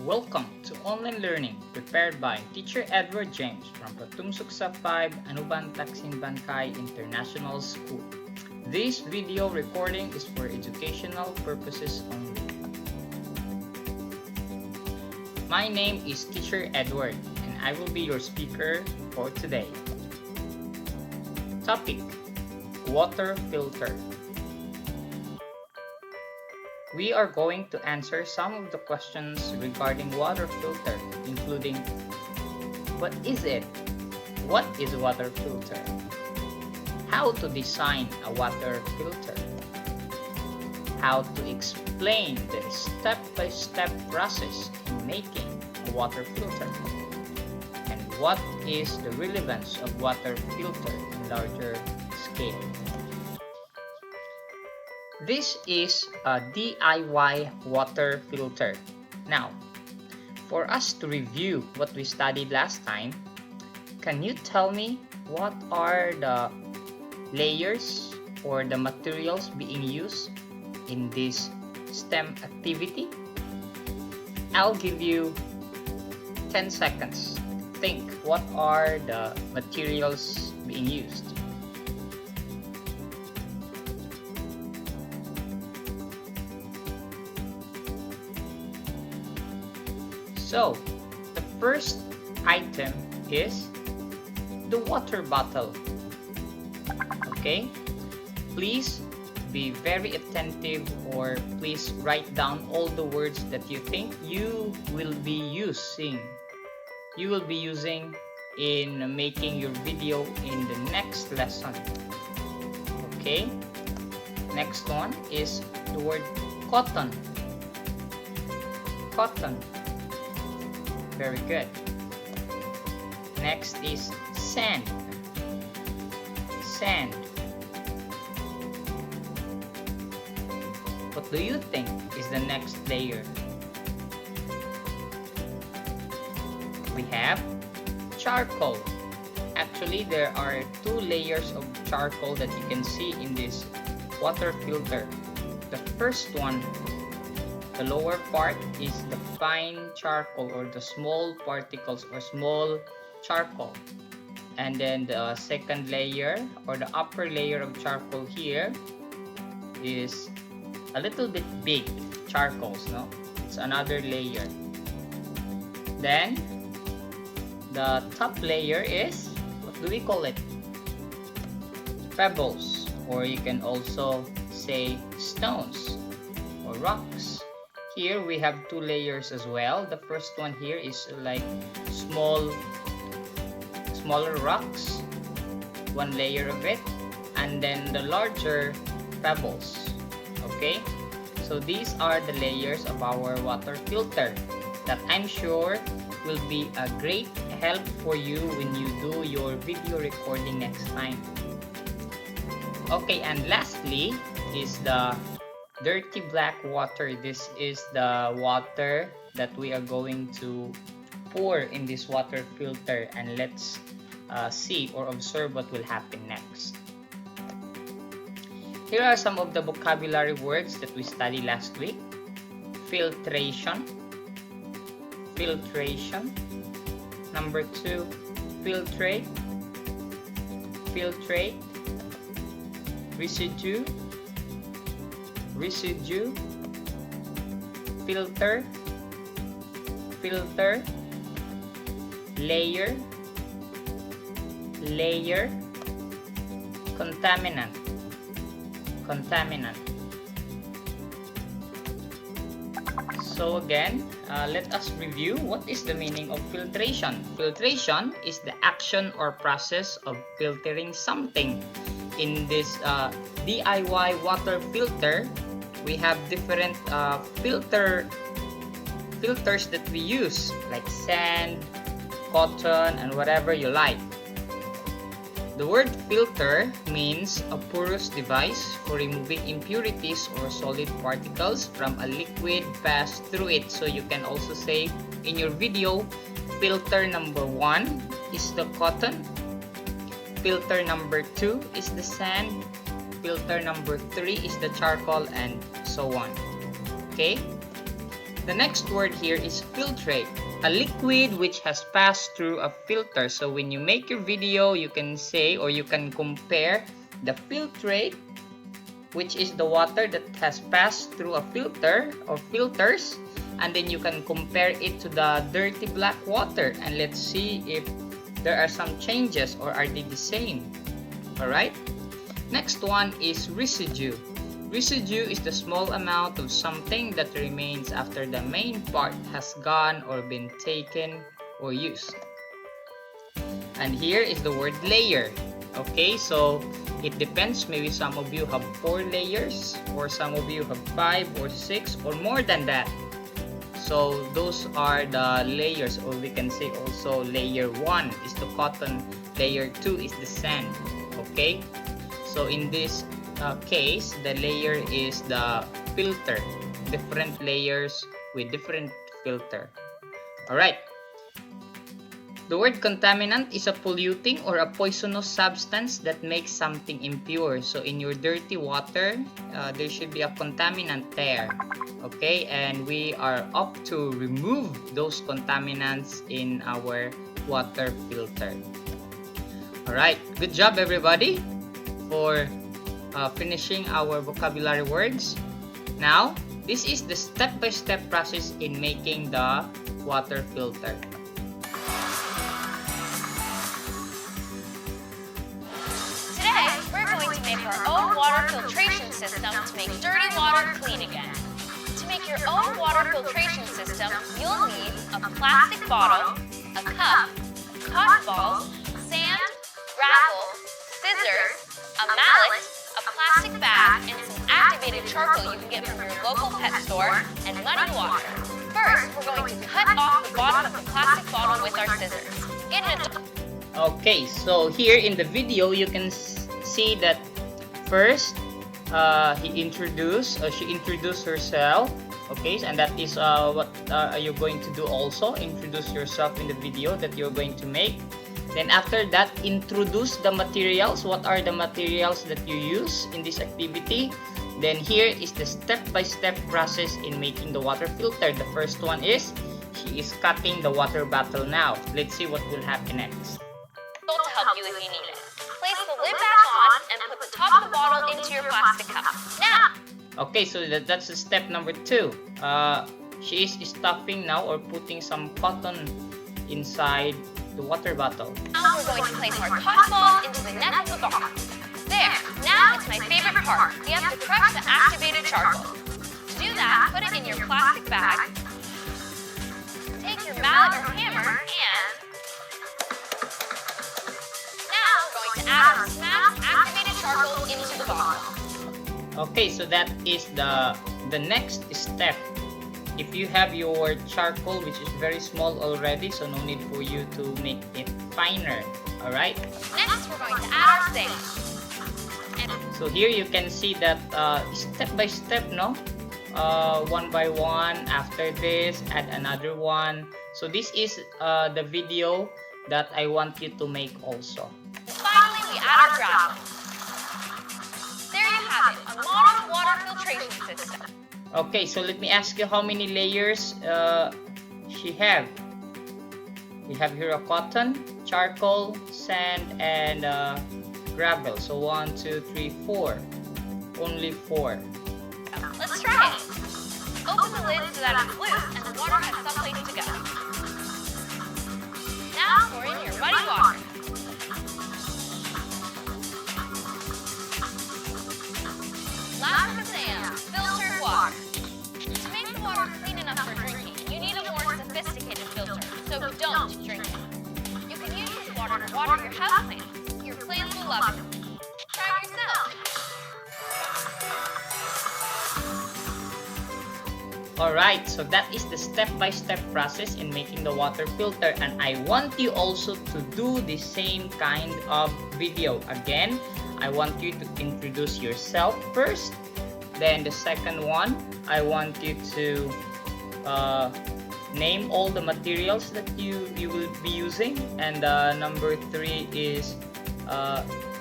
Welcome to online learning prepared by Teacher Edward James from Patumsuk sa 5 Anuban Taksin Bancay International School. This video recording is for educational purposes only. My name is Teacher Edward and I will be your speaker for today. Topic: Water filter. We are going to answer some of the questions regarding water filter, including what is it? What is a water filter? How to design a water filter? How to explain the step-by-step process in making a water filter? And what is the relevance of water filter in larger scale? This is a DIY water filter. Now, for us to review what we studied last time, can you tell me what are the layers or the materials being used in this STEM activity? I'll give you 10 seconds to think what are the materials being used. So, the first item is the water bottle. Okay? Please be very attentive, or please write down all the words that you think you will be using. You will be using in making your video in the next lesson. Okay? Next one is the word cotton. Cotton. Very good. Next is sand. Sand. What do you think is the next layer? We have charcoal. Actually, there are 2 layers of charcoal that you can see in this water filter. The first one, the lower part, is the fine charcoal, or the small particles or small charcoal. And then the second layer, or the upper layer of charcoal here, is a little bit big charcoals, no? It's another layer. Then the top layer is, what do we call it? Pebbles, or you can also say stones or rocks. Here we have 2 layers as well. The first one here is like smaller rocks, 1 layer of it, and then the larger pebbles. Okay, so these are the layers of our water filter that I'm sure will be a great help for you when you do your video recording next time. Okay, and lastly is the dirty black water. This is the water that we are going to pour in this water filter, and let's see or observe what will happen next. Here are some of the vocabulary words that we studied last week. Filtration. Filtration. Number 2, filtrate. Filtrate. Residue. Residue. Filter. Filter. Layer. Layer. Contaminant. Contaminant. So again, let us review what is the meaning of filtration. Filtration is the action or process of filtering something. In this DIY water filter, we have different filters that we use, like sand, cotton, and whatever you like. The word filter means a porous device for removing impurities or solid particles from a liquid passed through it. So you can also say in your video, filter number 1 is the cotton, filter number 2 is the sand, filter number 3 is the charcoal, and so on. Okay? The next word here is filtrate, a liquid which has passed through a filter. So when you make your video, you can say, or you can compare the filtrate, which is the water that has passed through a filter or filters, and then you can compare it to the dirty black water, and let's see if there are some changes or are they the same. Alright, next one is residue. Residue is the small amount of something that remains after the main part has gone or been taken or used. And here is the word layer. Okay, so it depends. Maybe some of you have 4 layers, or some of you have 5 or 6 or more than that. So those are the layers, or we can say also layer 1 is the cotton, layer 2 is the sand. Okay, so in this case, the layer is the filter, different layers with different filter. Alright, the word contaminant is a polluting or a poisonous substance that makes something impure. So in your dirty water, there should be a contaminant there. Okay, and we are up to remove those contaminants in our water filter. Alright, good job everybody for finishing our vocabulary words. Now, this is the step-by-step process in making the water filter. Today, we're going to make our own water filtration system to make dirty water clean again. To make your own water filtration system, you'll need a plastic bottle, a cup, cotton balls, sand, gravel, scissors, a mallet, a plastic bag, and some activated charcoal you can get from your local pet store, and muddy water. First, we're going to cut off the bottom of the plastic bottle with our scissors. Get it. Okay, so here in the video, you can see that first, she introduced herself. Okay, and that is what you're going to do also. Introduce yourself in the video that you're going to make. Then after that, introduce the materials. What are the materials that you use in this activity? Then here is the step-by-step process in making the water filter. The first one is, she is cutting the water bottle now. Let's see what will happen next. To help you if you need it. Place the lid back on and put the top of the bottle into your plastic cup. Now! Okay, so that's step number 2. She is stuffing now, or putting some cotton inside the water bottle. Now we're going to place our cotton balls into the neck of the bottle. There! Now it's my favorite part. We have to crush the activated charcoal. To do that, put it in your plastic bag. Take your mallet or hammer and... Now we're going to add our smashed activated charcoal into the bottle. Okay, so that is the next step. If you have your charcoal, which is very small already, so no need for you to make it finer. Alright? Next, we're going to add our sand. So here you can see that step by step, no? One by one. After this, add another one. So this is the video that I want you to make also. Finally, we add our gravel. There you have it, a modern water filtration system. Okay, so let me ask you how many layers she have. We have here a cotton, charcoal, sand, and gravel. So 1, 2, 3, 4. Only 4. Let's try it. Open the lid so that it's loose and the water has someplace to go. Now pour in your muddy water. Last but sand, filtered water. To make the water clean enough for drinking, you need a more sophisticated filter, so don't drink it. You can use this water to water your houseplants. Your plants will love it. Try it yourself. Alright, so that is the step-by-step process in making the water filter, and I want you also to do the same kind of video. Again, I want you to introduce yourself first. Then the second one, I want you to name all the materials that you will be using. And number 3 is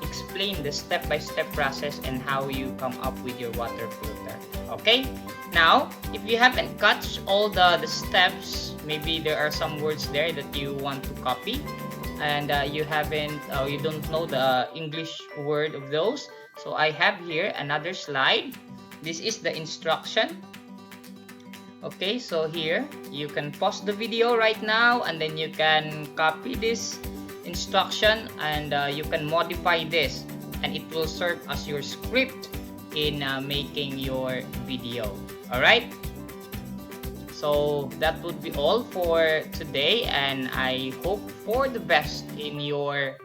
explain the step-by-step process and how you come up with your water filter. Okay, now if you haven't catch all the steps, maybe there are some words there that you want to copy, and you don't know the English word of those. So I have here another slide. This is the instruction. Okay, so here you can pause the video right now, and then you can copy this instruction, and you can modify this, and it will serve as your script in making your video. Alright, so that would be all for today, and I hope for the best in your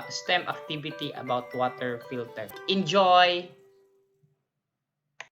STEM activity about water filter. Enjoy!